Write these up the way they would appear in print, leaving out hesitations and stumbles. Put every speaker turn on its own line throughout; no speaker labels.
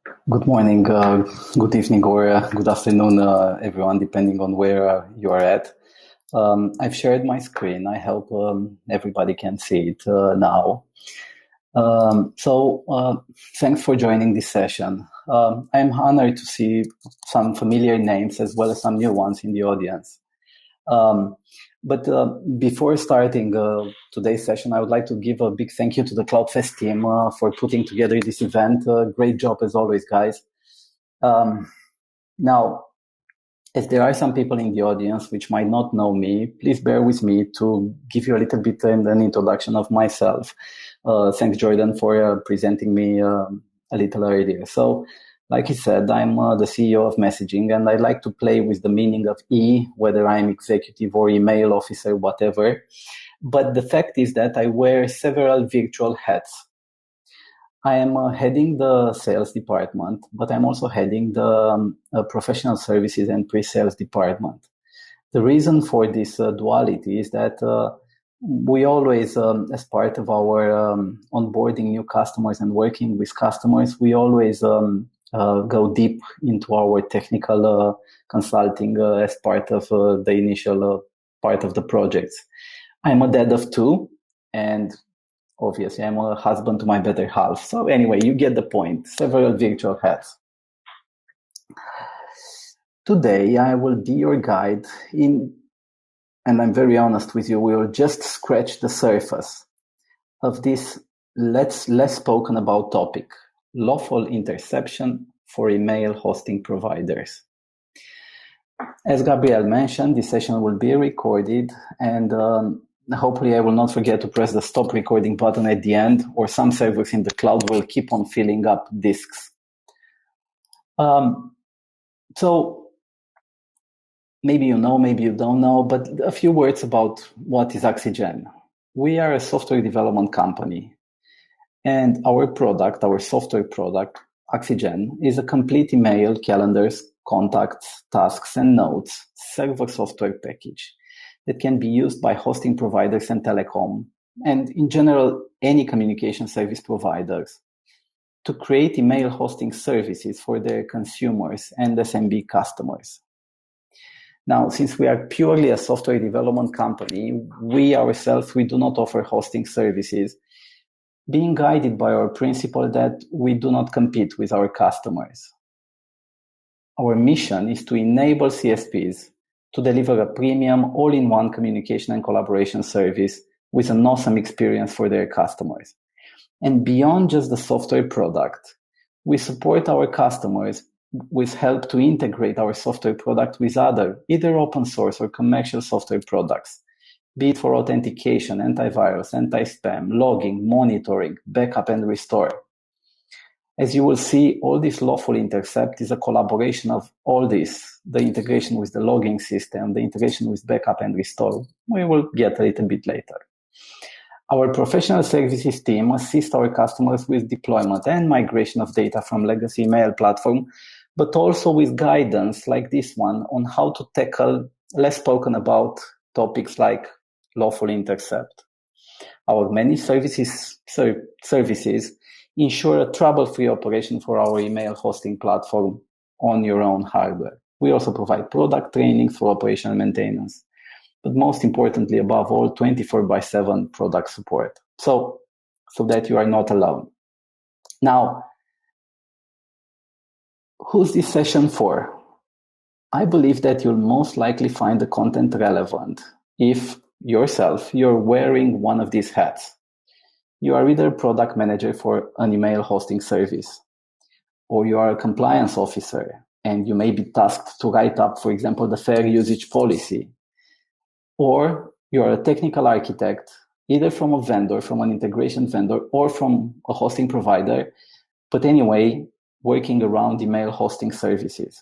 Good morning, good evening, or good afternoon, everyone, depending on where you are at. I've shared my screen. I hope everybody can see it now. Thanks for joining this session. I'm honored to see some familiar names as well as some new ones in the audience. But before starting today's session, I would like to give a big thank you to the CloudFest team for putting together this event. Great job as always, guys. Now, as there are some people in the audience which might not know me, please bear with me to give you a little bit an introduction of myself. Thanks, Jordan, for presenting me a little earlier. So, like he said, I'm the CEO of Messaging, and I like to play with the meaning of E, whether I'm executive or email officer, whatever. But the fact is that I wear several virtual hats. I am heading the sales department, but I'm also heading the professional services and pre-sales department. The reason for this duality is that we always, as part of our onboarding new customers and working with customers, we always go deep into our technical consulting as part of the initial part of the projects. I'm a dad of two, and obviously I'm a husband to my better half. So anyway, you get the point. Several virtual hats. Today, I will be your guide in, and I'm very honest with you, we will just scratch the surface of this less spoken about topic, lawful interception for email hosting providers. As Gabriel mentioned, this session will be recorded, and hopefully I will not forget to press the stop recording button at the end, or some servers in the cloud will keep on filling up disks. So maybe you know, maybe you don't know, but a few words about what is Axigen. We are a software development company, and our product, our software product, Axigen, is a complete email, calendars, contacts, tasks, and notes server software package that can be used by hosting providers and telecom, and in general, any communication service providers, to create email hosting services for their consumers and SMB customers. Now, since we are purely a software development company, we ourselves, we do not offer hosting services, being guided by our principle that we do not compete with our customers. Our mission is to enable CSPs to deliver a premium all-in-one communication and collaboration service with an awesome experience for their customers. And beyond just the software product, we support our customers with help to integrate our software product with other, either open source or commercial software products, be it for authentication, antivirus, anti-spam, logging, monitoring, backup, and restore. As you will see, all this Lawful Intercept is a collaboration of all this, the integration with the logging system, the integration with backup and restore. We will get a little bit later. Our professional services team assists our customers with deployment and migration of data from legacy email platform, but also with guidance like this one on how to tackle less spoken about topics like Lawful Intercept. Our managed services ensure a trouble-free operation for our email hosting platform on your own hardware. We also provide product training for operational maintenance, but most importantly, above all, 24/7 product support, so that you are not alone. Now, who's this session for? I believe that you'll most likely find the content relevant if yourself, you're wearing one of these hats. You are either a product manager for an email hosting service, or you are a compliance officer, and you may be tasked to write up, for example, the fair usage policy, or you are a technical architect, either from a vendor, from an integration vendor, or from a hosting provider, but anyway, working around email hosting services.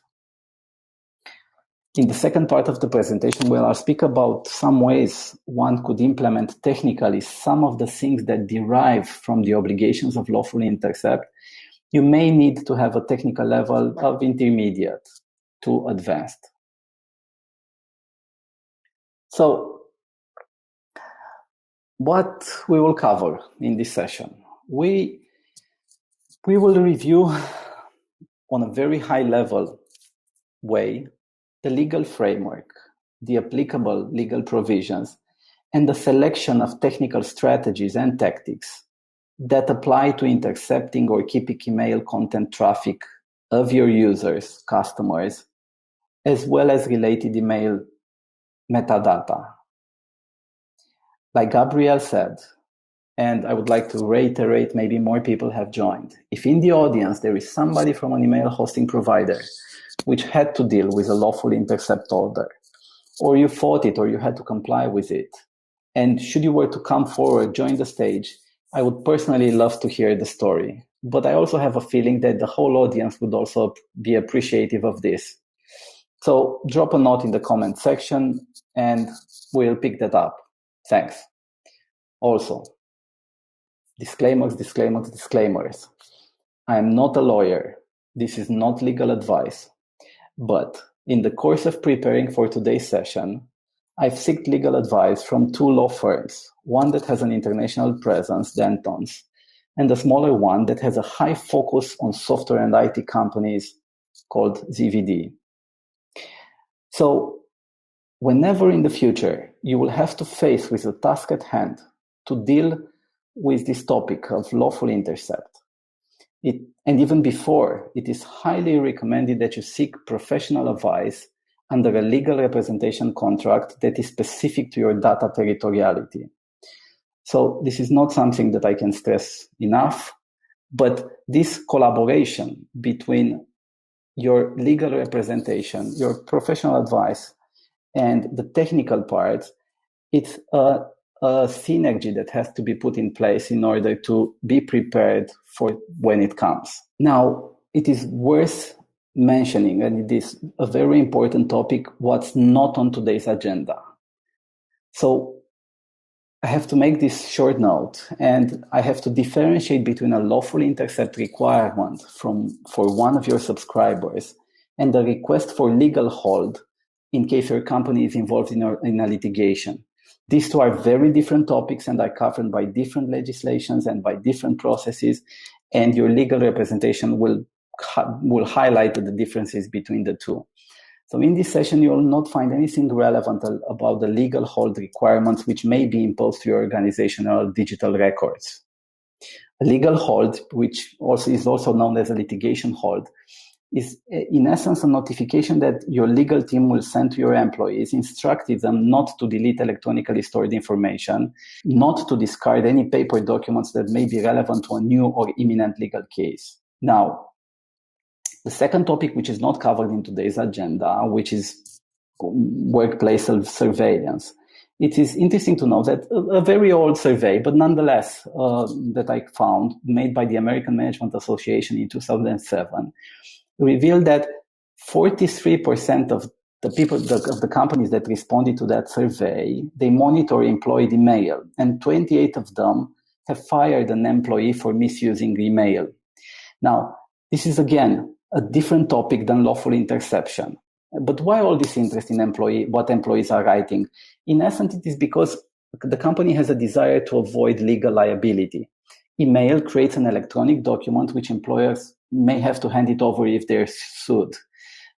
In the second part of the presentation, where I'll speak about some ways one could implement technically some of the things that derive from the obligations of Lawful Intercept, you may need to have a technical level of intermediate to advanced. So, what we will cover in this session? We will review on a very high level way the legal framework, the applicable legal provisions, and the selection of technical strategies and tactics that apply to intercepting or keeping email content traffic of your users, customers, as well as related email metadata. Like Gabriel said, and I would like to reiterate, maybe more people have joined. If in the audience there is somebody from an email hosting provider which had to deal with a lawful intercept order, or you fought it or you had to comply with it, and should you were to come forward, join the stage, I would personally love to hear the story. But I also have a feeling that the whole audience would also be appreciative of this. So drop a note in the comment section and we'll pick that up. Thanks. Also, disclaimers. I am not a lawyer. This is not legal advice. But in the course of preparing for today's session, I've sought legal advice from two law firms, one that has an international presence, Dentons, and a smaller one that has a high focus on software and IT companies called ZVD. So whenever in the future you will have to face with the task at hand to deal with this topic of lawful intercept, and even before, it is highly recommended that you seek professional advice under a legal representation contract that is specific to your data territoriality. So this is not something that I can stress enough, but this collaboration between your legal representation, your professional advice, and the technical part, it's a synergy that has to be put in place in order to be prepared for when it comes. Now, it is worth mentioning, and it is a very important topic, what's not on today's agenda. So I have to make this short note, and I have to differentiate between a lawful intercept requirement for one of your subscribers and a request for legal hold in case your company is involved in a litigation. These two are very different topics and are covered by different legislations and by different processes, and your legal representation will highlight the differences between the two. So in this session, you will not find anything relevant about the legal hold requirements which may be imposed to your organizational digital records. A legal hold, which is also known as a litigation hold, is in essence a notification that your legal team will send to your employees, instructing them not to delete electronically stored information, not to discard any paper documents that may be relevant to a new or imminent legal case. Now, the second topic, which is not covered in today's agenda, which is workplace surveillance. It is interesting to know that a very old survey, but nonetheless that I found, made by the American Management Association in 2007, revealed that 43% of the people, of the companies that responded to that survey, they monitor employee email, and 28 of them have fired an employee for misusing email. Now, this is again a different topic than lawful interception. But why all this interest in what employees are writing? In essence, it is because the company has a desire to avoid legal liability. Email creates an electronic document which employers may have to hand it over if they're sued.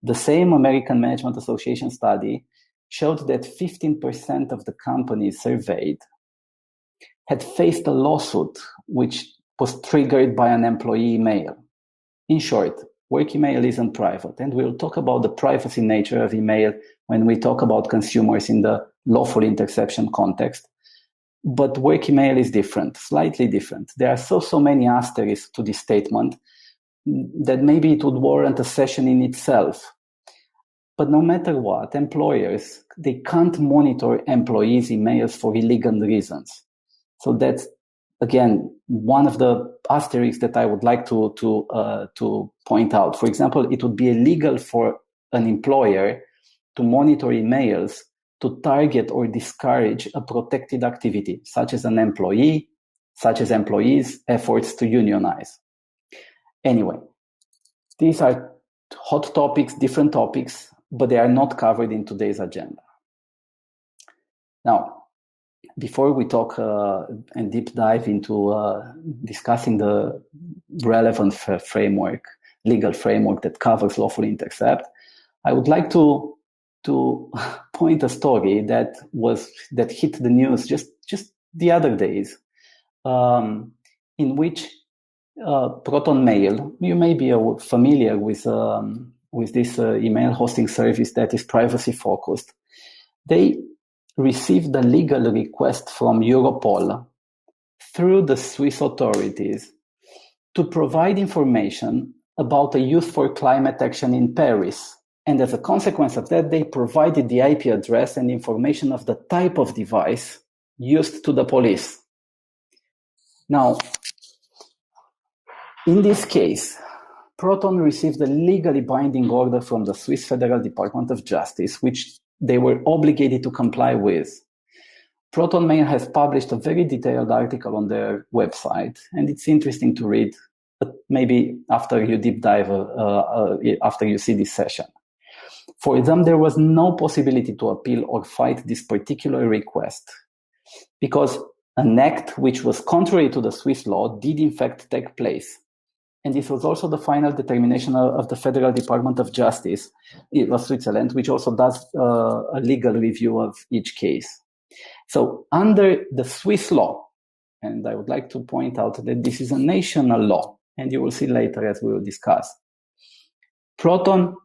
The same American Management Association study showed that 15% of the companies surveyed had faced a lawsuit which was triggered by an employee email. In short, work email isn't private, and we'll talk about the privacy nature of email when we talk about consumers in the lawful interception context. But work email is different, slightly different. There are so many asterisks to this statement that maybe it would warrant a session in itself. But no matter what, employers, they can't monitor employees' emails for illegal reasons. So that's, again, one of the asterisks that I would like to point out. For example, it would be illegal for an employer to monitor emails to target or discourage a protected activity, such as employees' efforts to unionize. Anyway, these are hot topics, different topics, but they are not covered in today's agenda. Now, before we talk and deep dive into discussing the relevant framework, legal framework that covers lawful intercept, I would like to point a story that hit the news just the other days, in which Protonmail, you may be familiar with this email hosting service that is privacy focused. They received a legal request from Europol through the Swiss authorities to provide information about a youth for climate action in Paris. And as a consequence of that, they provided the IP address and information of the type of device used to the police. Now, in this case, Proton received a legally binding order from the Swiss Federal Department of Justice, which they were obligated to comply with. Protonmail has published a very detailed article on their website, and it's interesting to read, but maybe after you deep dive, after you see this session. For them, there was no possibility to appeal or fight this particular request, because an act which was contrary to the Swiss law did in fact take place. And this was also the final determination of the Federal Department of Justice of Switzerland, which also does a legal review of each case. So under the Swiss law, and I would like to point out that this is a national law, and you will see later as we will discuss, Proton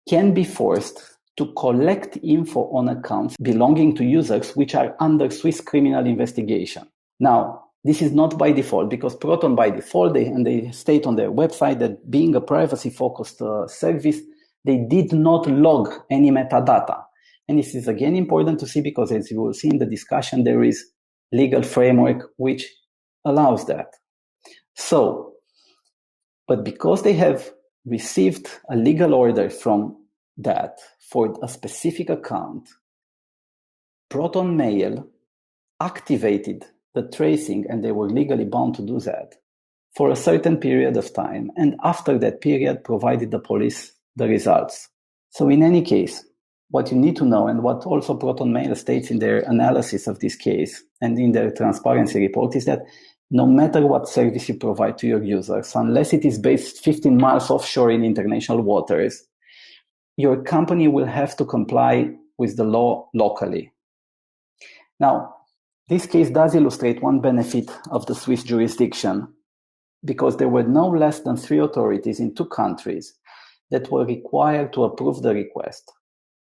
can be forced to collect info on accounts belonging to users which are under Swiss criminal investigation. Now, this is not by default, because Proton by default, they state on their website that being a privacy-focused service, they did not log any metadata. And this is again important to see, because as you will see in the discussion, there is legal framework which allows that. So, but because they have received a legal order from that for a specific account, Protonmail activated the tracing, and they were legally bound to do that for a certain period of time. And after that period, provided the police the results. So in any case, what you need to know, and what also Protonmail states in their analysis of this case and in their transparency report, is that no matter what service you provide to your users, unless it is based 15 miles offshore in international waters, your company will have to comply with the law locally. Now, this case does illustrate one benefit of the Swiss jurisdiction, because there were no less than 3 authorities in 2 countries that were required to approve the request,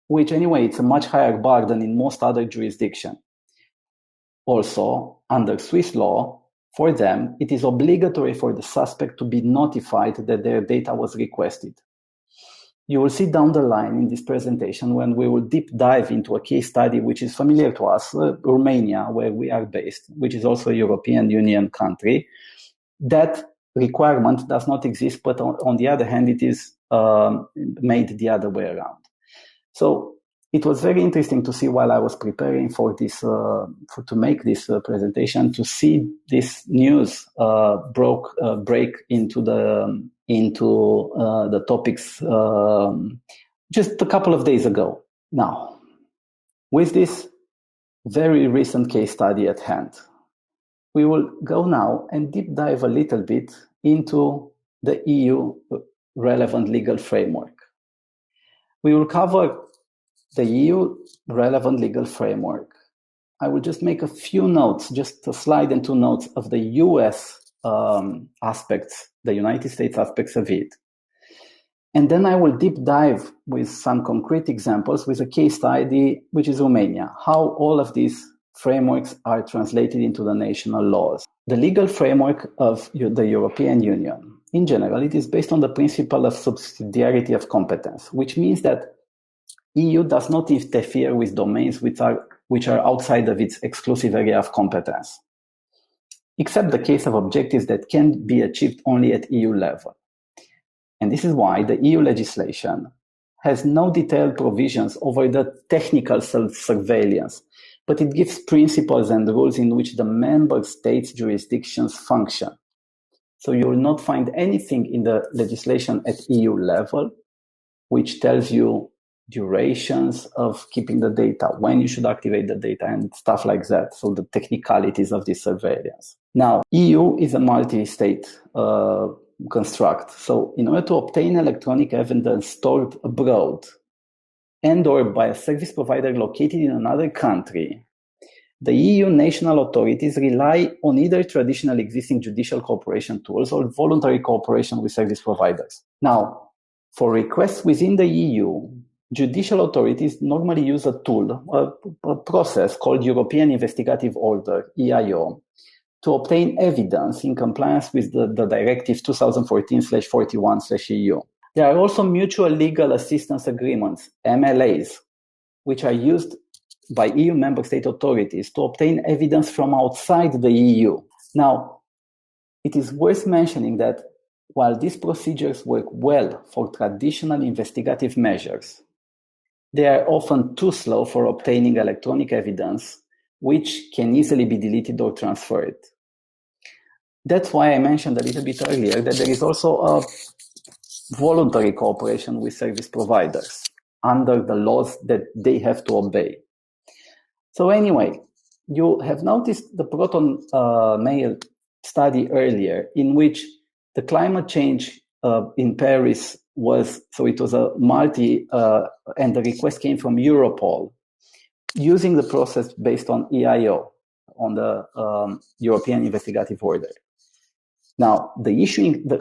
which anyway, it's a much higher bar than in most other jurisdictions. Also, under Swiss law, for them, it is obligatory for the suspect to be notified that their data was requested. You will see down the line in this presentation, when we will deep dive into a case study which is familiar to us, Romania, where we are based, which is also a European Union country, that requirement does not exist, but on the other hand, it is made the other way around. So it was very interesting to see, while I was preparing for this, to make this presentation, to see this news break into the topics just a couple of days ago. Now, with this very recent case study at hand, we will go now and deep dive a little bit into the EU relevant legal framework. We will cover the EU relevant legal framework. I will just make a few notes, just a slide and 2 notes of the US aspects, the United States aspects of it. And then I will deep dive with some concrete examples with a case study, which is Romania, how all of these frameworks are translated into the national laws. The legal framework of the European Union, in general, it is based on the principle of subsidiarity of competence, which means that EU does not interfere with domains which are outside of its exclusive area of competence, except the case of objectives that can be achieved only at EU level. And this is why the EU legislation has no detailed provisions over the technical surveillance, but it gives principles and rules in which the member states' jurisdictions function. So you will not find anything in the legislation at EU level which tells you durations of keeping the data, when you should activate the data, and stuff like that. So the technicalities of this surveillance. Now, EU is a multi-state construct. So in order to obtain electronic evidence stored abroad and or by a service provider located in another country, the EU national authorities rely on either traditional existing judicial cooperation tools or voluntary cooperation with service providers. Now, for requests within the EU, judicial authorities normally use a tool, a process called European Investigative Order, EIO, to obtain evidence in compliance with the Directive 2014/41/EU. There are also mutual legal assistance agreements, MLAs, which are used by EU member state authorities to obtain evidence from outside the EU. Now, it is worth mentioning that while these procedures work well for traditional investigative measures, they are often too slow for obtaining electronic evidence, which can easily be deleted or transferred. That's why I mentioned a little bit earlier that there is also a voluntary cooperation with service providers under the laws that they have to obey. So anyway, you have noticed the Protonmail study earlier, in which the climate change in Paris was, so it was a multi, and the request came from Europol, using the process based on EIO, on the European Investigative Order. Now,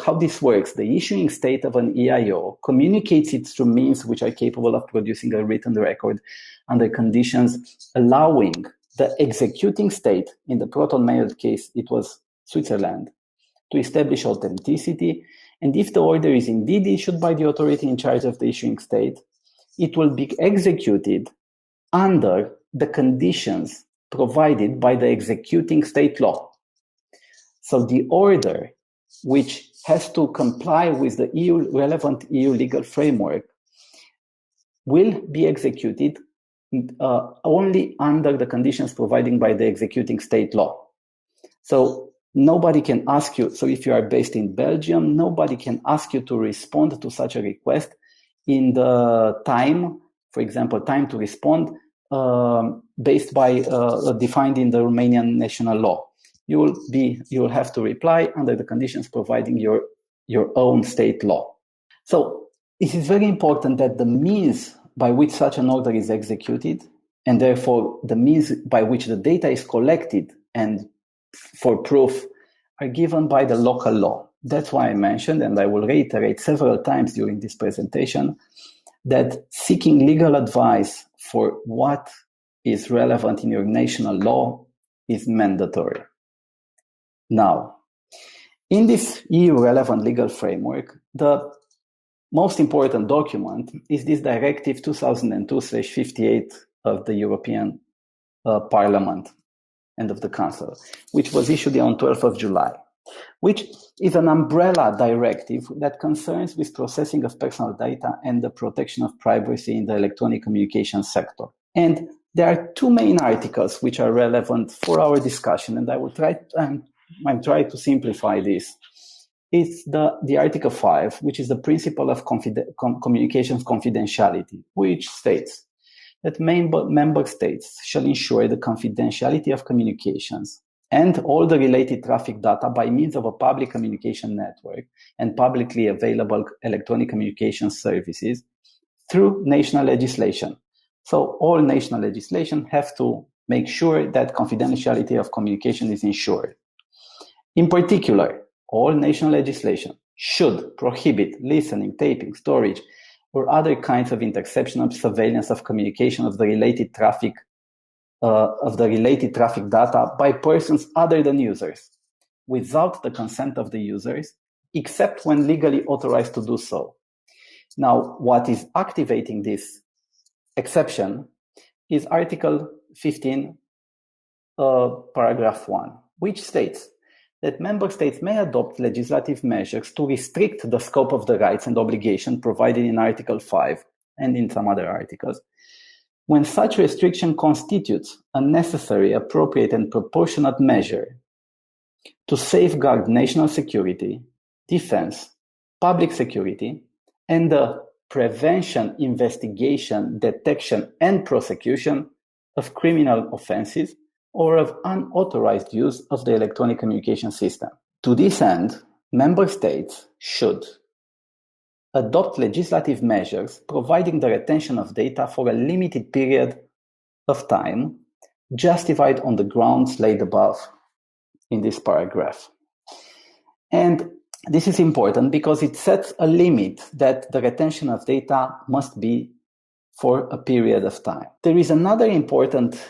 how this works, the issuing state of an EIO communicates it through means which are capable of producing a written record under conditions allowing the executing state, in the Protonmail case, it was Switzerland, to establish authenticity. And if the order is indeed issued by the authority in charge of the issuing state, it will be executed under the conditions provided by the executing state law. So the order, which has to comply with the relevant EU legal framework, will be executed only under the conditions provided by the executing state law. So nobody can ask you, so if you are based in Belgium, nobody can ask you to respond to such a request in the time, for example, time to respond based by defined in the Romanian national law. You will have to reply under the conditions providing your own state law. So it is very important that the means by which such an order is executed, and therefore the means by which the data is collected and for proof, are given by the local law. That's why I mentioned, and I will reiterate several times during this presentation, that seeking legal advice for what is relevant in your national law is mandatory. Now, in this EU relevant legal framework, the most important document is this Directive 2002/58 of the European Parliament and of the Council, which was issued on 12th of July, which is an umbrella directive that concerns with processing of personal data and the protection of privacy in the electronic communication sector. And there are two main articles which are relevant for our discussion, and I will try to simplify this. It's the Article 5, which is the principle of communications confidentiality, which states that member states shall ensure the confidentiality of communications and all the related traffic data by means of a public communication network and publicly available electronic communication services through national legislation. So all national legislation have to make sure that confidentiality of communication is ensured. In particular, all national legislation should prohibit listening, taping, storage, or other kinds of interception or surveillance of communication of the related traffic data by persons other than users, without the consent of the users, except when legally authorized to do so. Now, what is activating this exception is Article 15, paragraph 1, which states that member states may adopt legislative measures to restrict the scope of the rights and obligations provided in Article 5 and in some other articles, when such restriction constitutes a necessary, appropriate, and proportionate measure to safeguard national security, defense, public security, and the prevention, investigation, detection, and prosecution of criminal offenses or of unauthorized use of the electronic communication system. To this end, member states should adopt legislative measures providing the retention of data for a limited period of time, justified on the grounds laid above in this paragraph. And this is important because it sets a limit that the retention of data must be for a period of time. There is another important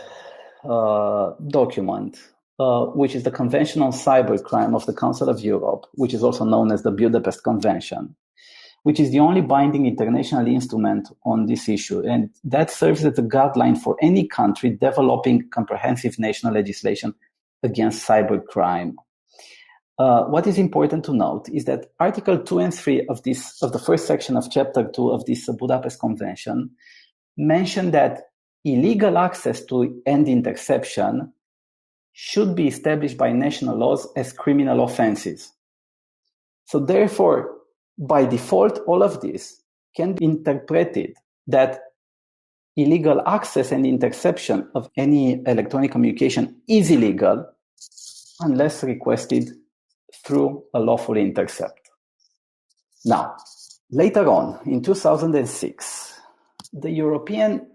document, which is the Convention on Cybercrime of the Council of Europe, which is also known as the Budapest Convention, which is the only binding international instrument on this issue. And that serves as a guideline for any country developing comprehensive national legislation against cybercrime. What is important to note is that Article 2 and 3 of the first section of Chapter 2 of this Budapest Convention mention that illegal access to and interception should be established by national laws as criminal offenses. So therefore, by default, all of this can be interpreted that illegal access and interception of any electronic communication is illegal unless requested through a lawful intercept. Now, later on, in 2006, the European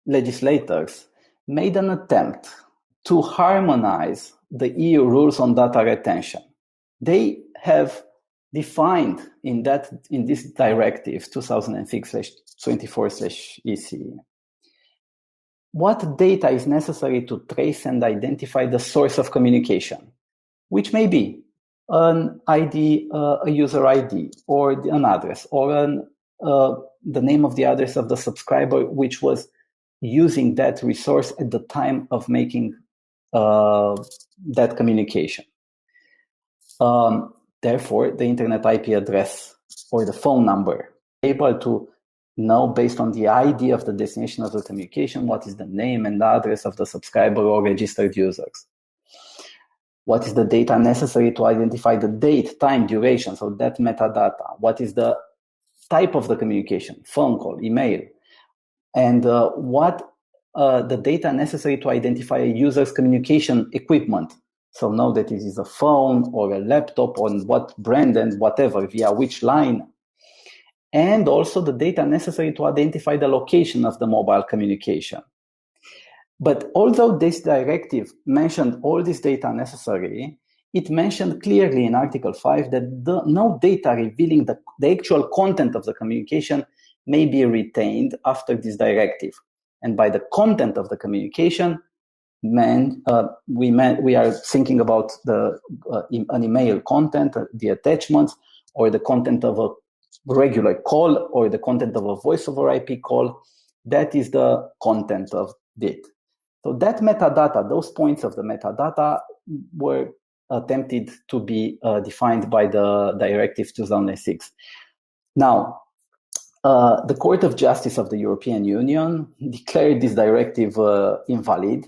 legislators made an attempt to harmonize the EU rules on data retention. They have defined in this directive 2006/24/EC what data is necessary to trace and identify the source of communication, which may be an ID, a user ID, or an address, or the name of the address of the subscriber, which was using that resource at the time of making that communication. Therefore, the internet IP address or the phone number, able to know based on the ID of the destination of the communication, what is the name and the address of the subscriber or registered users. What is the data necessary to identify the date, time, duration, so that metadata. What is the type of the communication, phone call, email, and what the data necessary to identify a user's communication equipment. So know that it is a phone or a laptop, on what brand and whatever, via which line. And also the data necessary to identify the location of the mobile communication. But although this directive mentioned all this data necessary, it mentioned clearly in Article 5 that no data revealing the actual content of the communication may be retained after this directive. And by the content of the communication, we are thinking about an email content, the attachments, or the content of a regular call, or the content of a voice over IP call. That is the content of it. So that metadata, those points of the metadata, were attempted to be defined by the Directive 2006. Now, the Court of Justice of the European Union declared this directive invalid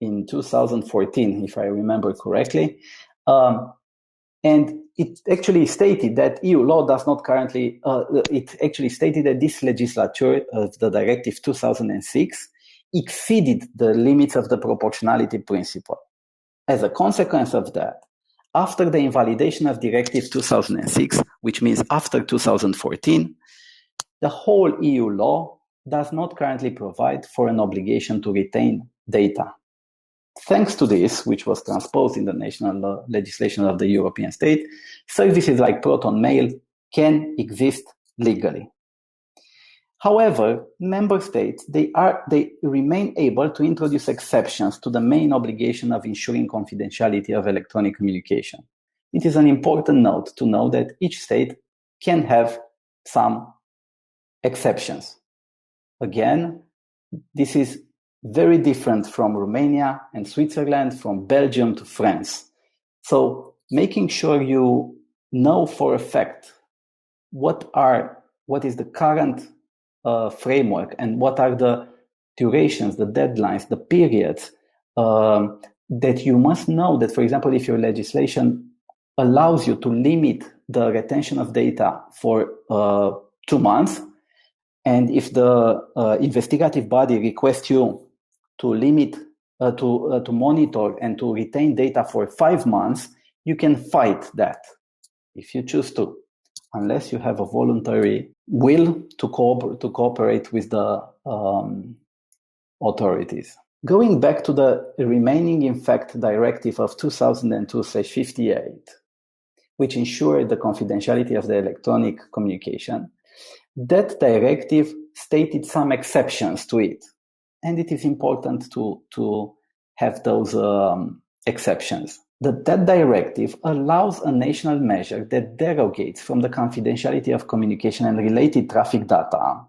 in 2014, if I remember correctly. And it actually stated that EU law does not currently, it actually stated that this legislature of the Directive 2006 exceeded the limits of the proportionality principle. As a consequence of that, after the invalidation of Directive 2006, which means after 2014, the whole EU law does not currently provide for an obligation to retain data. Thanks to this, which was transposed in the national legislation of the European state, services like Protonmail can exist legally. However, member states, they remain able to introduce exceptions to the main obligation of ensuring confidentiality of electronic communication. It is an important note to know that each state can have some exceptions. Again, this is very different from Romania and Switzerland, from Belgium to France. So making sure you know for a fact what is the current framework and what are the durations, the deadlines, the periods that you must know that, for example, if your legislation allows you to limit the retention of data for 2 months, and if the investigative body requests you to limit, to monitor and to retain data for 5 months, you can fight that. if you choose to, unless you have a voluntary will to cooperate with the authorities. Going back to the remaining in fact directive of 2002/58, which ensured the confidentiality of the electronic communication, that directive stated some exceptions to it. And it is important to have those exceptions. That directive allows a national measure that derogates from the confidentiality of communication and related traffic data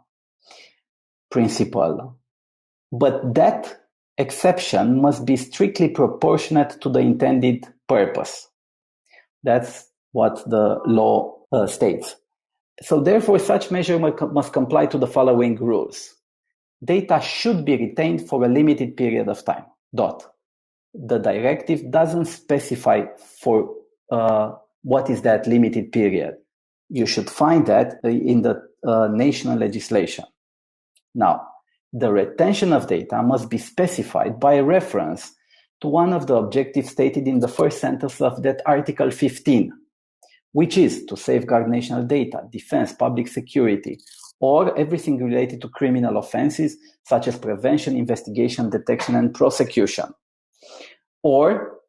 principle. But that exception must be strictly proportionate to the intended purpose. That's what the law states. So therefore, such measure must comply to the following rules. Data should be retained for a limited period of time. The directive doesn't specify for what is that limited period. You should find that in the national legislation. Now, the retention of data must be specified by reference to one of the objectives stated in the first sentence of that Article 15, which is to safeguard national data, defense, public security, or everything related to criminal offenses such as prevention, investigation, detection, and prosecution, or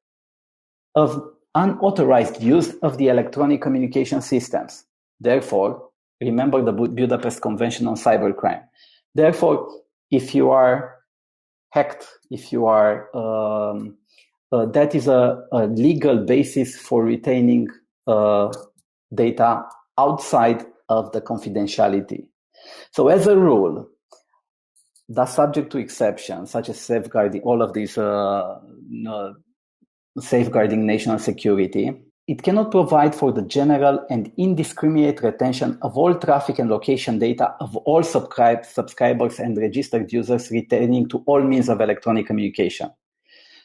of unauthorized use of the electronic communication systems. Therefore, remember the Budapest Convention on Cybercrime. Therefore, if you are hacked, if you are, that is a legal basis for retaining data outside of the confidentiality. So as a rule, that's subject to exceptions, such as safeguarding all of these safeguarding national security. It cannot provide for the general and indiscriminate retention of all traffic and location data of all subscribers and registered users retaining to all means of electronic communication.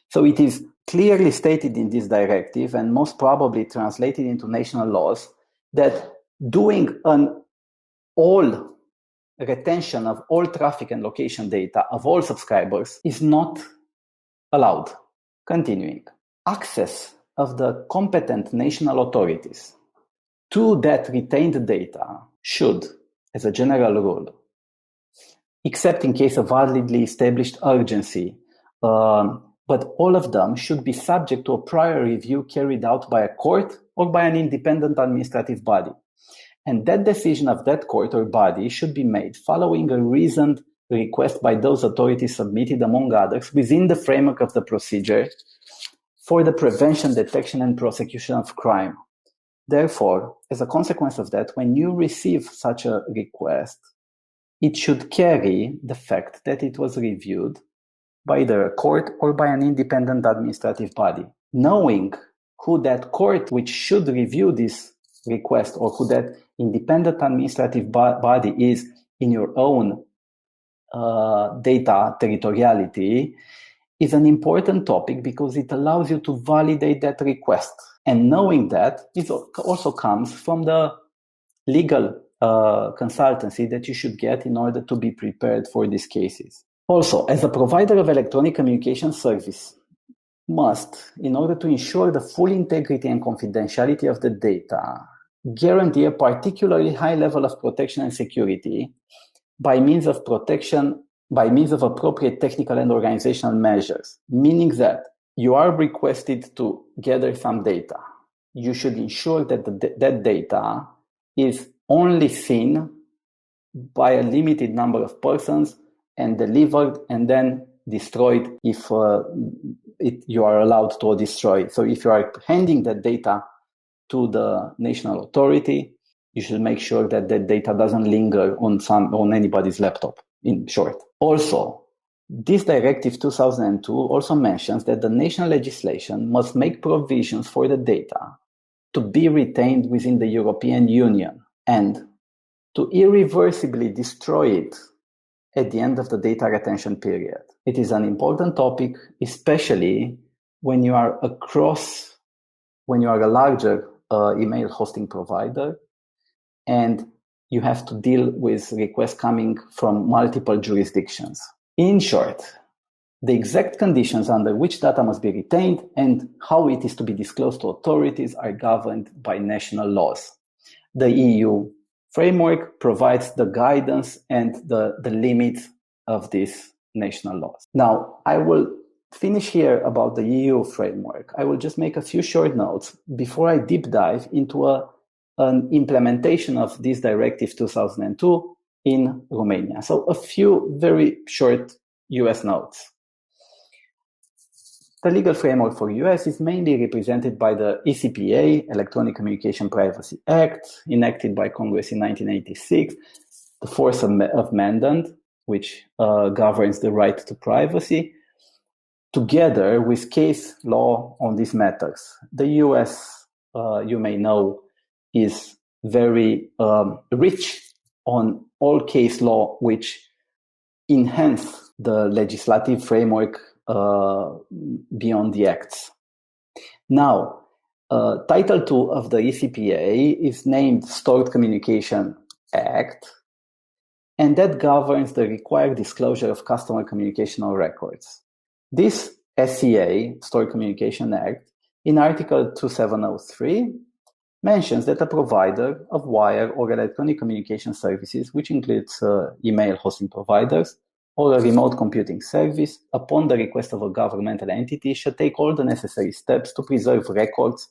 So it is clearly stated in this directive, and most probably translated into national laws, that doing an all retention of all traffic and location data of all subscribers is not allowed. Continuing. Access of the competent national authorities to that retained data should, as a general rule, except in case of validly established urgency, but all of them should be subject to a prior review carried out by a court or by an independent administrative body. And that decision of that court or body should be made following a reasoned request by those authorities submitted, among others, within the framework of the procedure for the prevention, detection, and prosecution of crime. Therefore, as a consequence of that, when you receive such a request, it should carry the fact that it was reviewed by either a court or by an independent administrative body. Knowing who that court which should review this request or who that independent administrative body is in your own data territoriality is an important topic because it allows you to validate that request. And knowing that, it also comes from the legal consultancy that you should get in order to be prepared for these cases. Also, as a provider of electronic communication service, must, in order to ensure the full integrity and confidentiality of the data, guarantee a particularly high level of protection and security by means of appropriate technical and organizational measures, meaning that you are requested to gather some data. You should ensure that that data is only seen by a limited number of persons and delivered and then destroyed if you are allowed to destroy. So if you are handing that data to the national authority, you should make sure that that data doesn't linger on anybody's laptop, in short. Also, this Directive 2002 also mentions that the national legislation must make provisions for the data to be retained within the European Union and to irreversibly destroy it at the end of the data retention period. It is an important topic, especially when you are a larger email hosting provider and you have to deal with requests coming from multiple jurisdictions. In short, The exact conditions under which data must be retained and how it is to be disclosed to authorities are governed by national laws. The EU framework provides the guidance and the limits of these national laws. Now, I will finish here about the EU framework. I will just make a few short notes before I deep dive into an implementation of this Directive 2002 in Romania. So a few very short US notes. The legal framework for US is mainly represented by the ECPA, Electronic Communication Privacy Act, enacted by Congress in 1986, the Fourth Amendment, which governs the right to privacy, together with case law on these matters. The US, you may know, is very rich on all case law which enhance the legislative framework beyond the acts. Now, Title 2 of the ECPA is named Stored Communication Act, and that governs the required disclosure of customer communicational records. This SCA, Stored Communication Act, in Article 2703, mentions that a provider of wire or electronic communication services, which includes email hosting providers, or a remote computing service, upon the request of a governmental entity, should take all the necessary steps to preserve records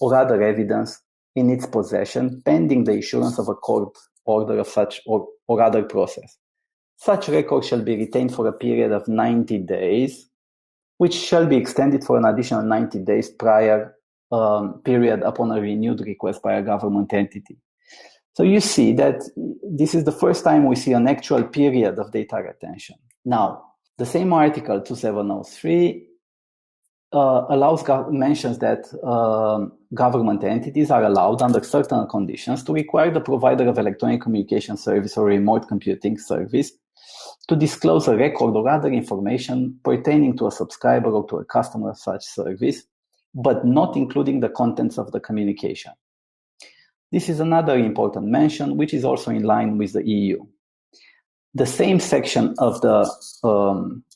or other evidence in its possession, pending the issuance of a court order of such or other process. Such records shall be retained for a period of 90 days, which shall be extended for an additional 90 days prior period upon a renewed request by a government entity. So you see that this is the first time we see an actual period of data retention. Now, the same article 2703 mentions that government entities are allowed under certain conditions to require the provider of electronic communication service or remote computing service to disclose a record or other information pertaining to a subscriber or to a customer of such service, but not including the contents of the communication. This is another important mention, which is also in line with the EU. The same section of the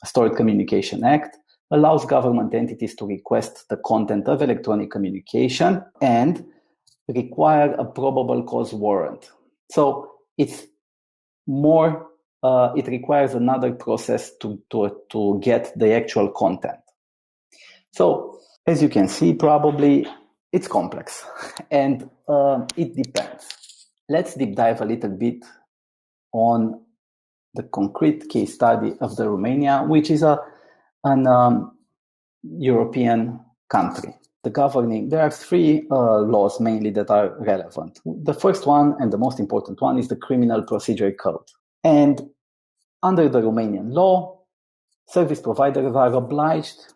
Stored Communication Act allows government entities to request the content of electronic communication and require a probable cause warrant. So it's more, it requires another process to get the actual content. So as you can see, probably it's complex and it depends. Let's deep dive a little bit on the concrete case study of the Romania, which is an European country. There are three laws mainly that are relevant. The first one and the most important one is the Criminal Procedure Code. And under the Romanian law, service providers are obliged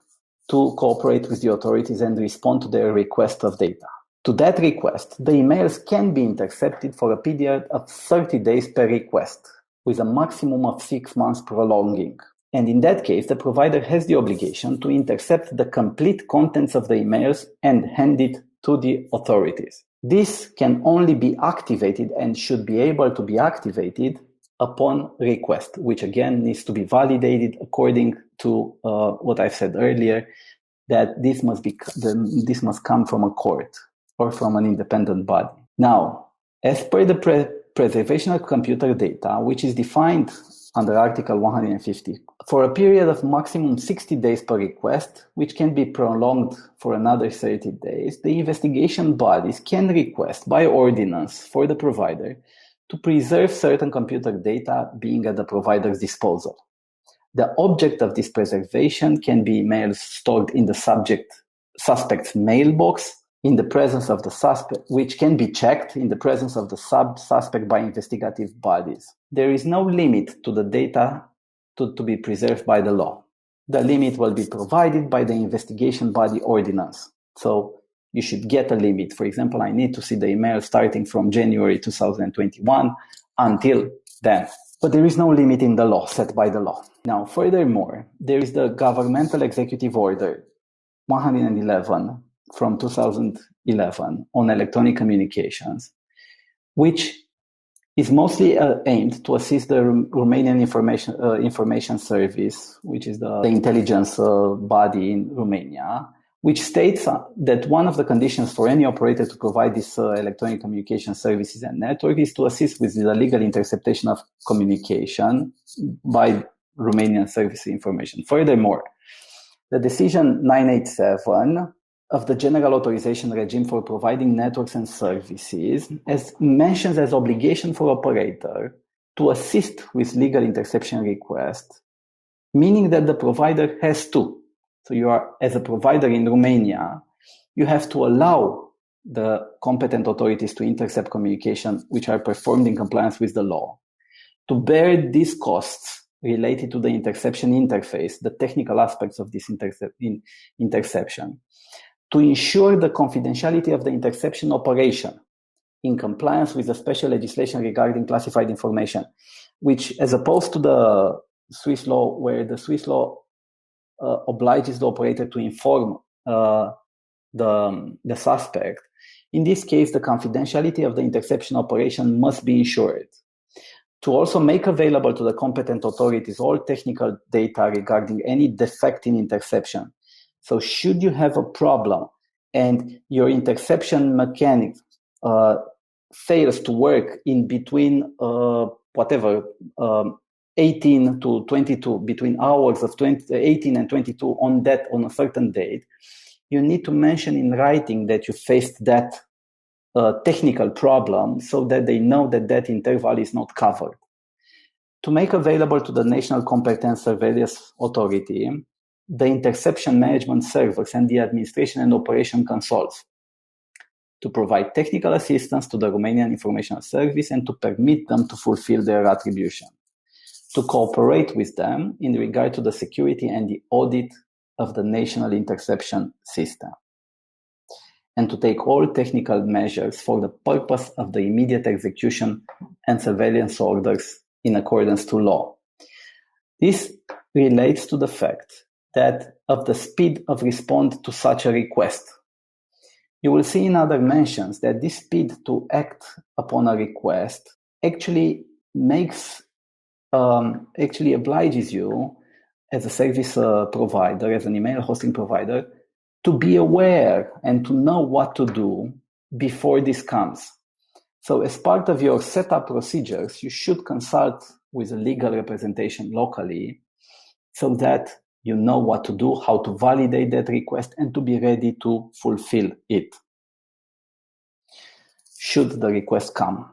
to cooperate with the authorities and respond to their request of data. To that request, the emails can be intercepted for a period of 30 days per request, with a maximum of 6 months prolonging. And in that case, the provider has the obligation to intercept the complete contents of the emails and hand it to the authorities. This can only be activated and should be able to be activated upon request, which again needs to be validated according to what I've said earlier, that this must come from a court or from an independent body. Now, as per the preservation of computer data, which is defined under Article 150, for a period of maximum 60 days per request, which can be prolonged for another 30 days, the investigation bodies can request by ordinance for the provider to preserve certain computer data being at the provider's disposal. The object of this preservation can be emails stored in the suspect's mailbox in the presence of the suspect, which can be checked in the presence of the suspect by investigative bodies. There is no limit to the data to be preserved by the law. The limit will be provided by the investigation body ordinance. So you should get a limit. For example, I need to see the email starting from January 2021 until then. But there is no limit in the law set by the law. Now, furthermore, there is the Governmental Executive Order 111 from 2011 on electronic communications, which is mostly aimed to assist the Romanian information service, which is the intelligence body in Romania, which states that one of the conditions for any operator to provide these electronic communication services and network is to assist with the legal interceptation of communication by Romanian service information. Furthermore, the decision 987 of the General Authorization Regime for Providing Networks and Services mentions as obligation for operator to assist with legal interception requests, meaning that the provider has to. So you are, as a provider in Romania, you have to allow the competent authorities to intercept communication which are performed in compliance with the law, to bear these costs related to the interception interface, the technical aspects of this interception, to ensure the confidentiality of the interception operation in compliance with the special legislation regarding classified information, which, as opposed to the Swiss law, where the Swiss law obliges the operator to inform the suspect, in this case, the confidentiality of the interception operation must be ensured. To also make available to the competent authorities all technical data regarding any defect in interception. So should you have a problem and your interception mechanic fails to work in between 18 to 22, between hours of 18 and 22 on a certain date, you need to mention in writing that you faced that technical problem so that they know that interval is not covered. To make available to the National Competence Surveillance Authority the interception management servers and the administration and operation consoles, to provide technical assistance to the Romanian Information Service and to permit them to fulfill their attribution, to cooperate with them in regard to the security and the audit of the national interception system, and to take all technical measures for the purpose of the immediate execution and surveillance orders in accordance to law. This relates to the fact that of the speed of response to such a request. You will see in other mentions that this speed to act upon a request actually obliges you as a service provider, as an email hosting provider, to be aware and to know what to do before this comes. So as part of your setup procedures, you should consult with a legal representation locally so that you know what to do, how to validate that request, and to be ready to fulfill it should the request come.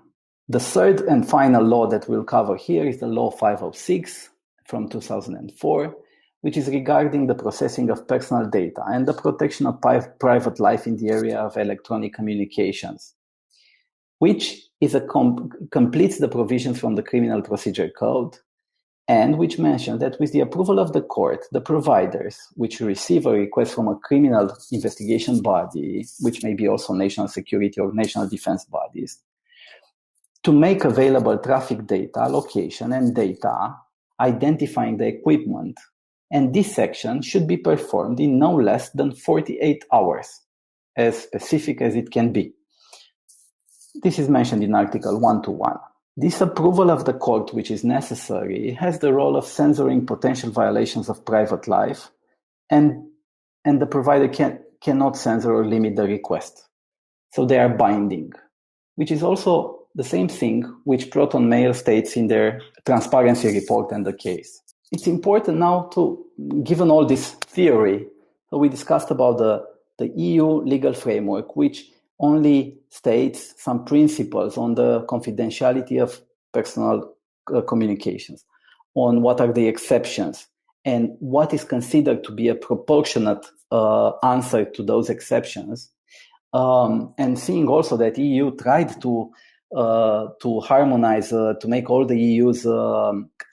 The third and final law that we'll cover here is the Law 506 from 2004, which is regarding the processing of personal data and the protection of private life in the area of electronic communications, which is completes the provisions from the Criminal Procedure Code, and which mentions that with the approval of the court, the providers which receive a request from a criminal investigation body, which may be also national security or national defense bodies, to make available traffic data, location, and data identifying the equipment. And this section should be performed in no less than 48 hours, as specific as it can be. This is mentioned in Article 121. This approval of the court, which is necessary, has the role of censoring potential violations of private life, and the provider cannot censor or limit the request. So they are binding, which is also the same thing which Protonmail states in their transparency report and the case. It's important now to, given all this theory, so we discussed about the EU legal framework, which only states some principles on the confidentiality of personal communications, on what are the exceptions, and what is considered to be a proportionate answer to those exceptions. And seeing also that EU tried to harmonize, to make all the EUs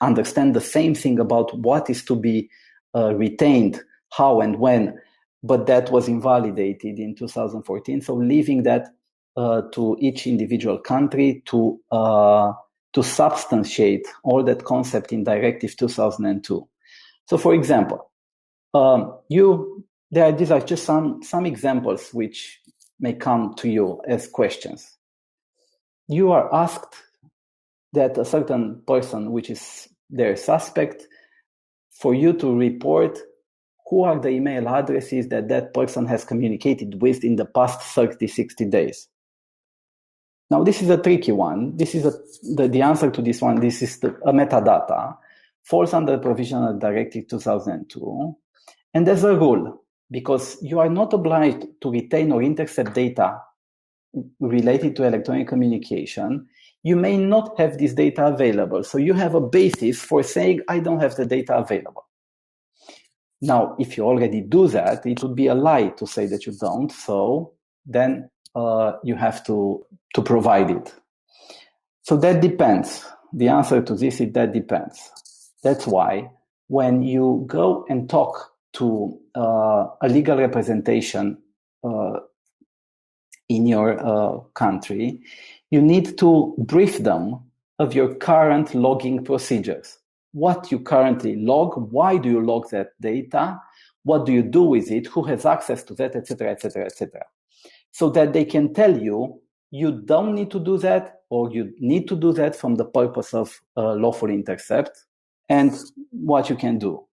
understand the same thing about what is to be retained, how and when, but that was invalidated in 2014. So leaving that to each individual country to substantiate all that concept in Directive 2002. So, for example, these are just some examples which may come to you as questions. You are asked that a certain person, which is their suspect, for you to report who are the email addresses that that person has communicated with in the past 30, 60 days. Now, this is a tricky one. This is the answer to this one. This is a metadata, falls under provisional Directive 2002. And there's a rule, because you are not obliged to retain or intercept data related to electronic communication. You may not have this data available. So you have a basis for saying, I don't have the data available. Now, if you already do that, it would be a lie to say that you don't. So then you have to provide it. So that depends. The answer to this is that depends. That's why when you go and talk to a legal representation in your country, you need to brief them of your current logging procedures. What you currently log, why do you log that data, what do you do with it, who has access to that, etc., etc., etc. So that they can tell you, you don't need to do that, or you need to do that from the purpose of lawful intercept, and what you can do.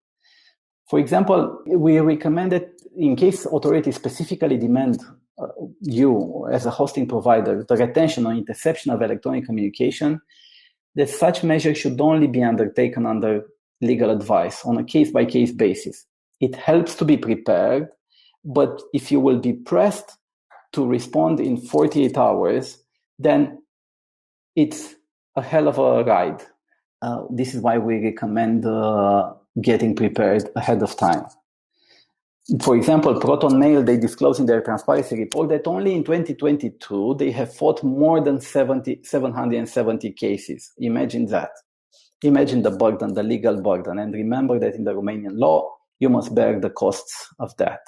For example, we recommend that in case authorities specifically demand you as a hosting provider the retention or interception of electronic communication, that such measures should only be undertaken under legal advice on a case-by-case basis. It helps to be prepared, but if you will be pressed to respond in 48 hours, then it's a hell of a ride. This is why we recommend getting prepared ahead of time. For example, Protonmail, they disclose in their transparency report that only in 2022, they have fought more than 770 cases. Imagine that. Imagine the burden, the legal burden. And remember that in the Romanian law, you must bear the costs of that.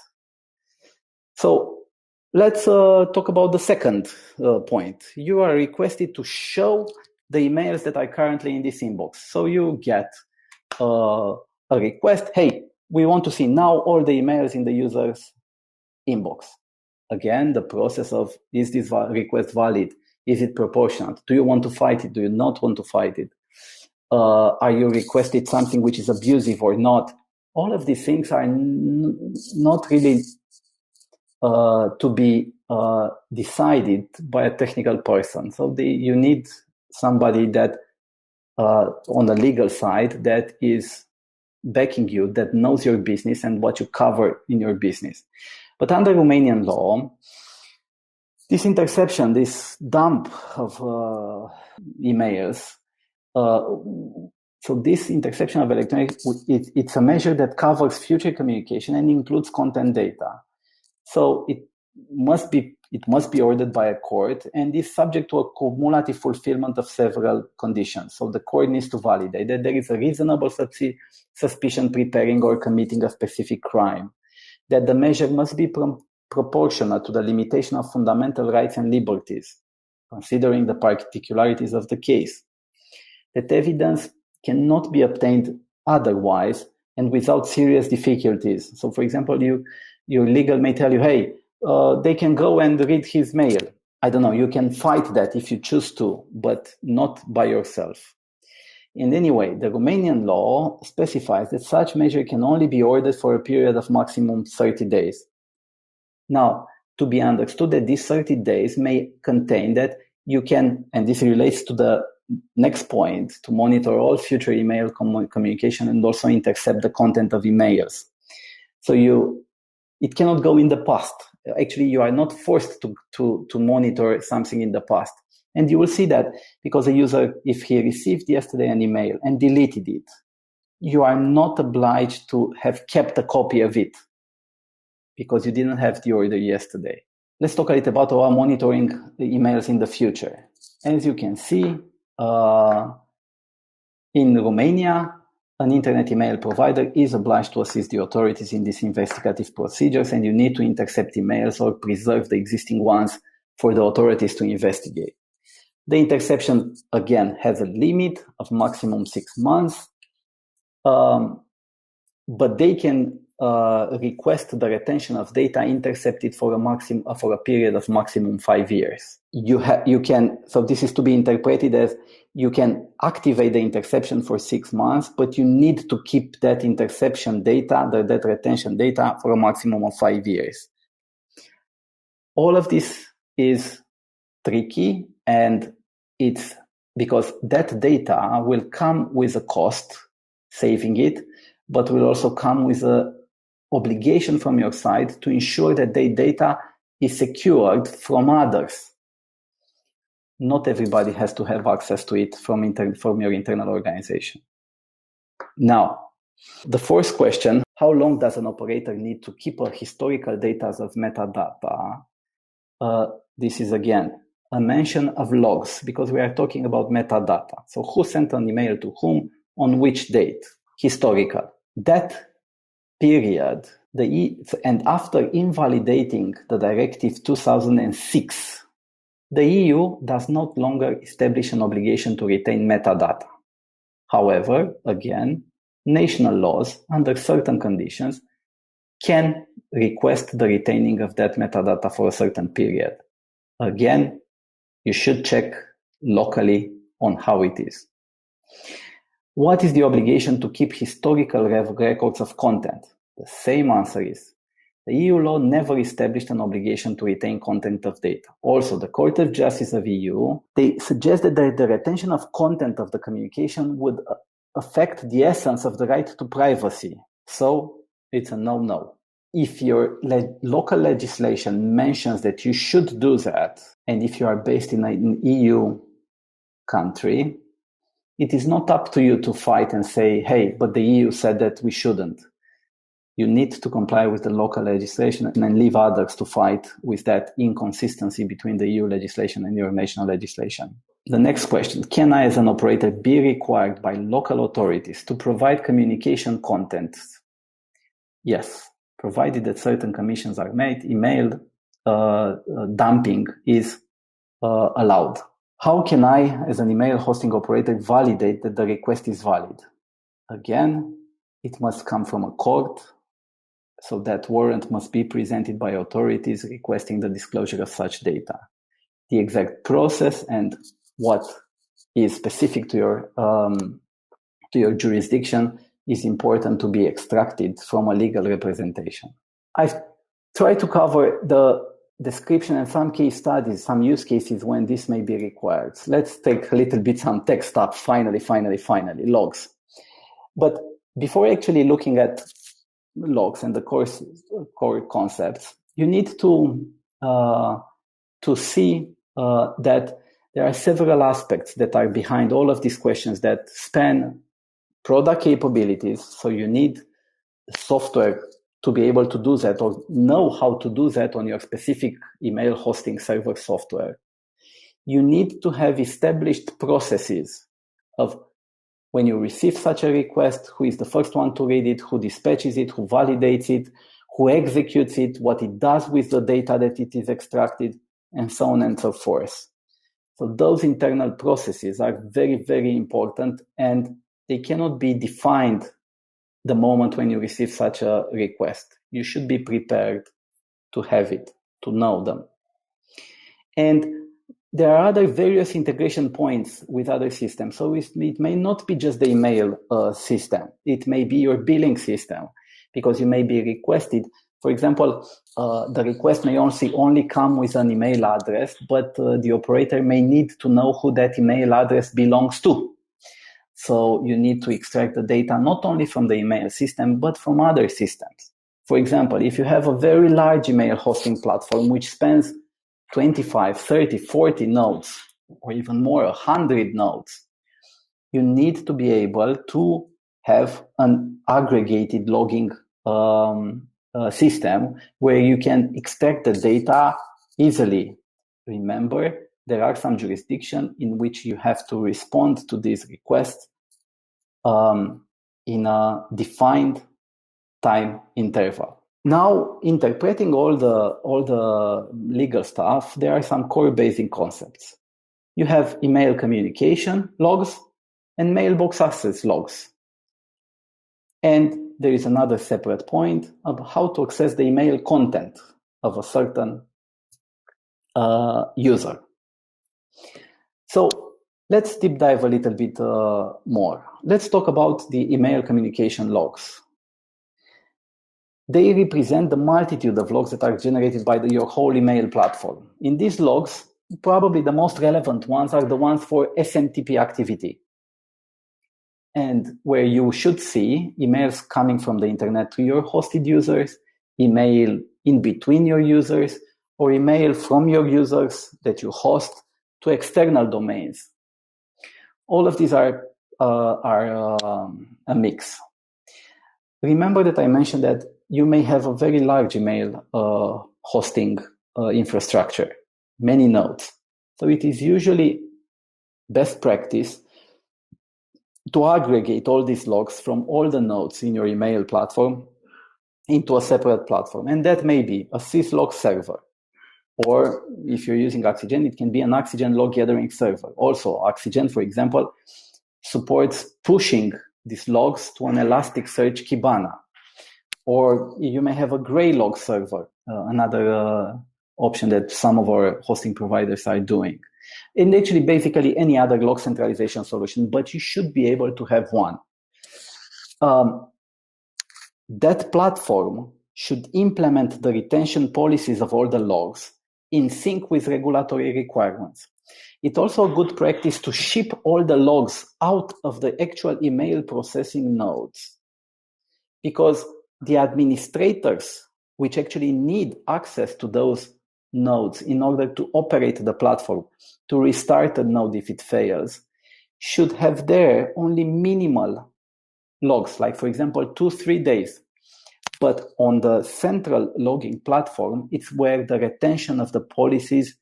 So let's talk about the second point. You are requested to show the emails that are currently in this inbox. So you get a request, hey, we want to see now all the emails in the user's inbox. Again, the process of, is this request valid? Is it proportionate? Do you want to fight it? Do you not want to fight it? Are you requested something which is abusive or not? All of these things are not really to be decided by a technical person. So you need somebody that on the legal side that is backing you, that knows your business and what you cover in your business. But under Romanian law, this interception, this dump of emails, so this interception of electronic, it's a measure that covers future communication and includes content data. So it must be ordered by a court and is subject to a cumulative fulfillment of several conditions. So the court needs to validate that there is a reasonable suspicion preparing or committing a specific crime, that the measure must be proportionate to the limitation of fundamental rights and liberties, considering the particularities of the case, that evidence cannot be obtained otherwise and without serious difficulties. So, for example, your legal may tell you, hey, they can go and read his mail. I don't know, you can fight that if you choose to, but not by yourself. And anyway, the Romanian law specifies that such measure can only be ordered for a period of maximum 30 days. Now, to be understood that these 30 days may contain that you can, and this relates to the next point, to monitor all future email communication and also intercept the content of emails. So it cannot go in the past. Actually, you are not forced to monitor something in the past. And you will see that because a user, if he received yesterday an email and deleted it, you are not obliged to have kept a copy of it because you didn't have the order yesterday. Let's talk a little about our monitoring emails in the future. As you can see, in Romania, an internet email provider is obliged to assist the authorities in these investigative procedures, and you need to intercept emails or preserve the existing ones for the authorities to investigate. The interception, again, has a limit of maximum 6 months, but they can request the retention of data intercepted for a period of maximum 5 years. You can, so this is to be interpreted as you can activate the interception for 6 months, but you need to keep that interception data, that retention data, for a maximum of 5 years. All of this is tricky, and it's because that data will come with a cost, saving it, but will also come with an obligation from your side to ensure that the data is secured from others. Not everybody has to have access to it from your internal organization. Now, the fourth question, how long does an operator need to keep a historical data of metadata? This is, again, a mention of logs, because we are talking about metadata. So who sent an email to whom, on which date? Historical. That period, and after invalidating the Directive 2006, the EU does not longer establish an obligation to retain metadata. However, again, national laws, under certain conditions, can request the retaining of that metadata for a certain period. Again, you should check locally on how it is. What is the obligation to keep historical records of content? The same answer is, the EU law never established an obligation to retain content of data. Also, the Court of Justice of EU, they suggested that the retention of content of the communication would affect the essence of the right to privacy. So it's a no-no. If your local legislation mentions that you should do that, and if you are based in an EU country, it is not up to you to fight and say, hey, but the EU said that we shouldn't. You need to comply with the local legislation and then leave others to fight with that inconsistency between the EU legislation and your national legislation. The next question, can I as an operator be required by local authorities to provide communication content? Yes, provided that certain commissions are made, email dumping is allowed. How can I, as an email hosting operator, validate that the request is valid? Again, it must come from a court, so that warrant must be presented by authorities requesting the disclosure of such data. The exact process and what is specific to your jurisdiction is important to be extracted from a legal representation. I've tried to cover the description and some case studies, some use cases when this may be required. Let's take a little bit some tech stuff, finally, logs. But before actually looking at logs and the core concepts, you need to see that there are several aspects that are behind all of these questions that span product capabilities. So you need software to be able to do that, or know how to do that on your specific email hosting server software. You need to have established processes of when you receive such a request, who is the first one to read it, who dispatches it, who validates it, who executes it, what it does with the data that it is extracted, and so on and so forth. So those internal processes are very, very important, and they cannot be defined the moment when you receive such a request. You should be prepared to have it, to know them. And there are other various integration points with other systems. So it may not be just the email system. It may be your billing system, because you may be requested. For example, the request may only come with an email address, but the operator may need to know who that email address belongs to. So you need to extract the data not only from the email system, but from other systems. For example, if you have a very large email hosting platform which spans 25, 30, 40 nodes, or even more, 100 nodes, you need to be able to have an aggregated logging system where you can extract the data easily. Remember, there are some jurisdictions in which you have to respond to these requests in a defined time interval. Now, interpreting all the legal stuff, there are some core basic concepts. You have email communication logs and mailbox access logs. And there is another separate point of how to access the email content of a certain user. So let's deep dive a little bit more. Let's talk about the email communication logs. They represent the multitude of logs that are generated by your whole email platform. In these logs, probably the most relevant ones are the ones for SMTP activity, and where you should see emails coming from the internet to your hosted users, email in between your users, or email from your users that you host to external domains. All of these are a mix. Remember that I mentioned that you may have a very large email hosting infrastructure, many nodes. So it is usually best practice to aggregate all these logs from all the nodes in your email platform into a separate platform. And that may be a syslog server. Or if you're using Axigen, it can be an Axigen log gathering server. Also, Axigen, for example, supports pushing these logs to an Elasticsearch Kibana. Or you may have a Graylog server, another option that some of our hosting providers are doing. And actually, basically any other log centralization solution, but you should be able to have one. That platform should implement the retention policies of all the logs in sync with regulatory requirements. It's also a good practice to ship all the logs out of the actual email processing nodes, because the administrators, which actually need access to those nodes in order to operate the platform, to restart a node if it fails, should have there only minimal logs, like for example, 2-3 days. But on the central logging platform, it's where the retention of the policies,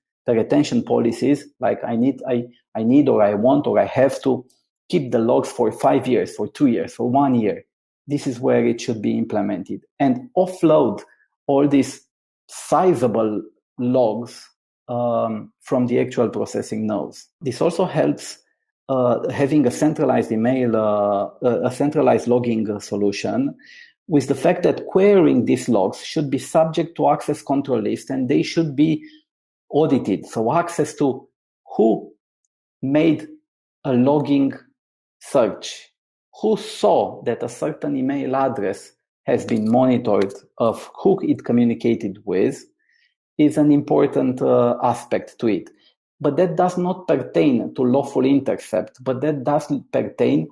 like I need or I want or I have to keep the logs for 5 years, for 2 years, for 1 year. This is where it should be implemented, and offload all these sizable logs from the actual processing nodes. This also helps having a centralized email, a centralized logging solution, with the fact that querying these logs should be subject to access control list, and they should be audited. So access to who made a logging search, who saw that a certain email address has been monitored, of who it communicated with, is an important aspect to it. But that does not pertain to lawful intercept, but that does pertain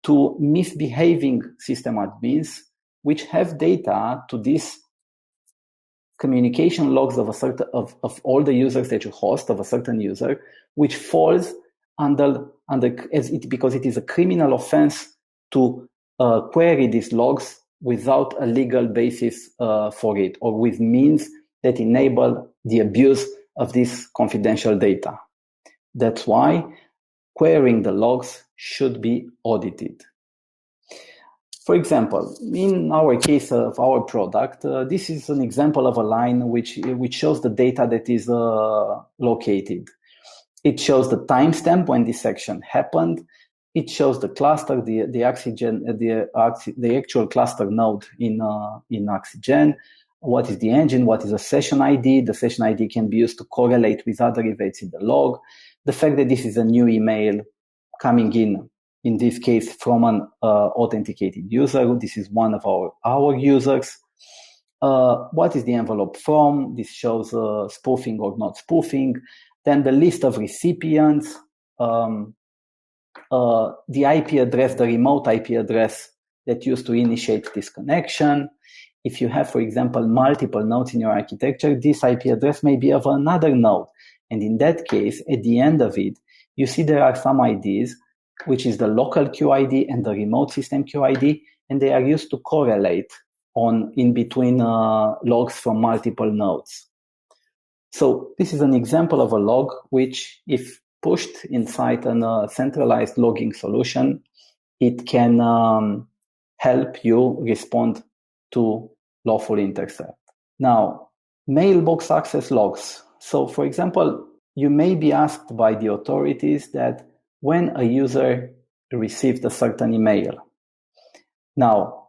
to misbehaving system admins, which have data to these communication logs of a certain of all the users that you host of a certain user, which falls under because it is a criminal offense to query these logs without a legal basis for it, or with means that enable the abuse of this confidential data. That's why querying the logs should be audited. For example, in our case of our product, this is an example of a line which shows the data that is located. It shows the timestamp when this action happened. It shows the cluster, the Axigen, the actual cluster node in Axigen. What is the engine? What is a session ID? The session ID can be used to correlate with other events in the log. The fact that this is a new email coming in this case from an authenticated user. This is one of our users. What is the envelope from? This shows spoofing or not spoofing. Then the list of recipients, the IP address, the remote IP address that used to initiate this connection. If you have, for example, multiple nodes in your architecture, this IP address may be of another node. And in that case, at the end of it, you see there are some IDs, which is the local QID and the remote system QID, and they are used to correlate in between logs from multiple nodes. So this is an example of a log which, if pushed inside a centralized logging solution, it can help you respond to lawful intercept. Now, mailbox access logs. So, for example, you may be asked by the authorities that when a user received a certain email. Now,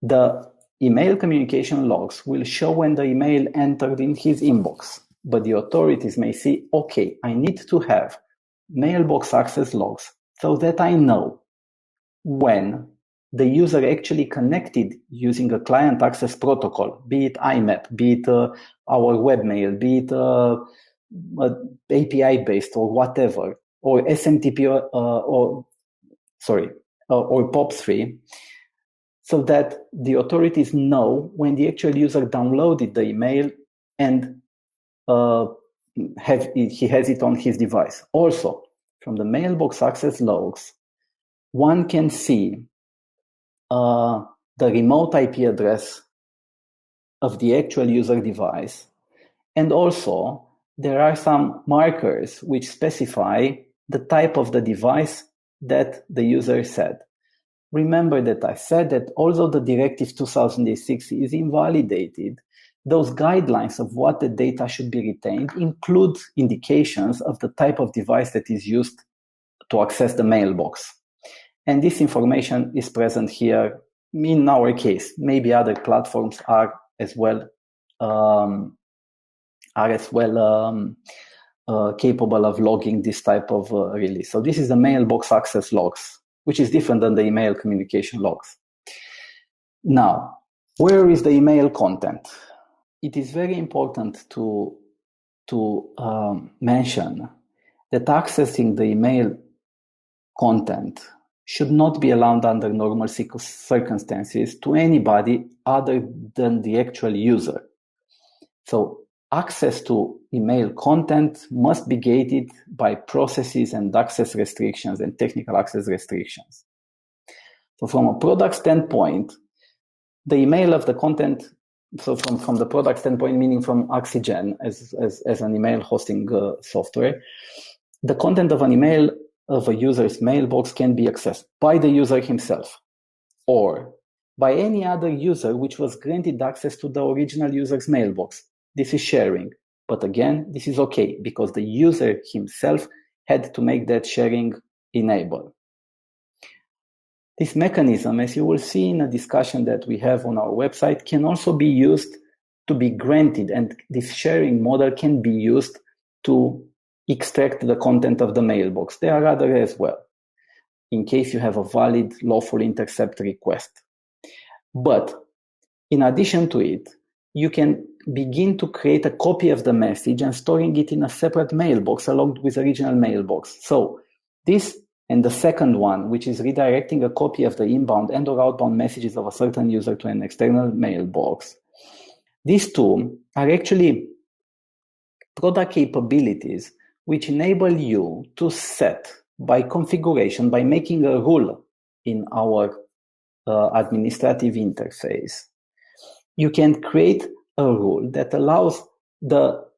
The email communication logs will show when the email entered in his inbox, but the authorities may see, okay, I need to have mailbox access logs so that I know when the user actually connected using a client access protocol, be it IMAP, be it our webmail, be it API-based or whatever, or SMTP or POP3, so that the authorities know when the actual user downloaded the email and he has it on his device. Also, from the mailbox access logs, one can see the remote IP address of the actual user device. And also, there are some markers which specify the type of the device that the user said. Remember that I said that although the Directive 2006 is invalidated, those guidelines of what the data should be retained include indications of the type of device that is used to access the mailbox. And this information is present here in our case. Maybe other platforms are as well capable of logging this type of release. So this is the mailbox access logs, which is different than the email communication logs. Now, where is the email content? It is very important to mention that accessing the email content should not be allowed under normal circumstances to anybody other than the actual user. So access to email content must be gated by processes and access restrictions and technical access restrictions. So from a product standpoint, the email of the content, so from the product standpoint, meaning from Axigen as an email hosting software, the content of an email of a user's mailbox can be accessed by the user himself or by any other user which was granted access to the original user's mailbox. This is sharing. But again, this is okay because the user himself had to make that sharing enable. This mechanism, as you will see in a discussion that we have on our website, can also be used to be granted, and this sharing model can be used to extract the content of the mailbox. There are others as well, in case you have a valid lawful intercept request. But in addition to it, you can begin to create a copy of the message and storing it in a separate mailbox along with the original mailbox. So this and the second one, which is redirecting a copy of the inbound and or outbound messages of a certain user to an external mailbox. These two are actually product capabilities which enable you to set by configuration, by making a rule in our administrative interface. You can create a rule that allows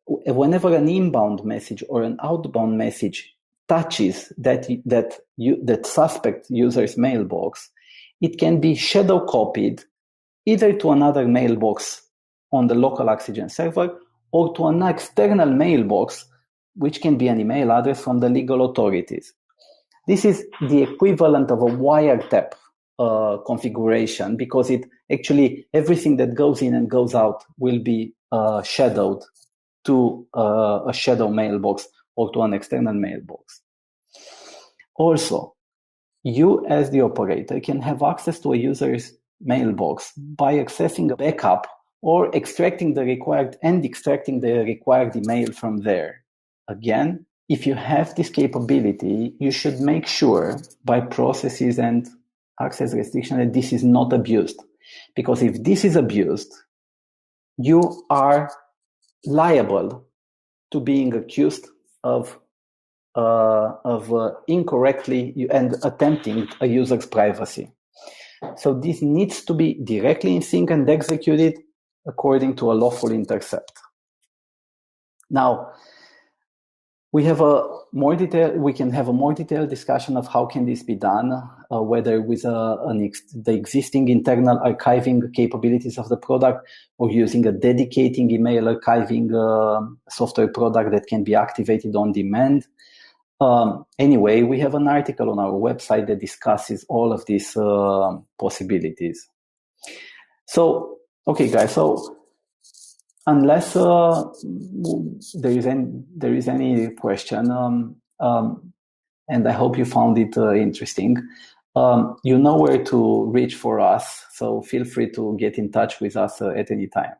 whenever an inbound message or an outbound message touches that suspect user's mailbox, it can be shadow copied either to another mailbox on the local Axigen server or to an external mailbox, which can be an email address from the legal authorities. This is the equivalent of a wiretap configuration because it actually everything that goes in and goes out will be shadowed to a shadow mailbox or to an external mailbox. Also, you as the operator can have access to a user's mailbox by accessing a backup or extracting the required email from there. Again, if you have this capability, you should make sure by processes and access restriction that this is not abused. Because if this is abused, you are liable to being accused of incorrectly and attempting a user's privacy. So this needs to be directly in sync and executed according to a lawful intercept. Now, we can have a more detailed discussion of how can this be done, whether with the existing internal archiving capabilities of the product or using a dedicating email archiving software product that can be activated on demand. Anyway, we have an article on our website that discusses all of these possibilities. So, okay, guys. So, unless there is any question, and I hope you found it interesting. You know where to reach for us, so feel free to get in touch with us at any time.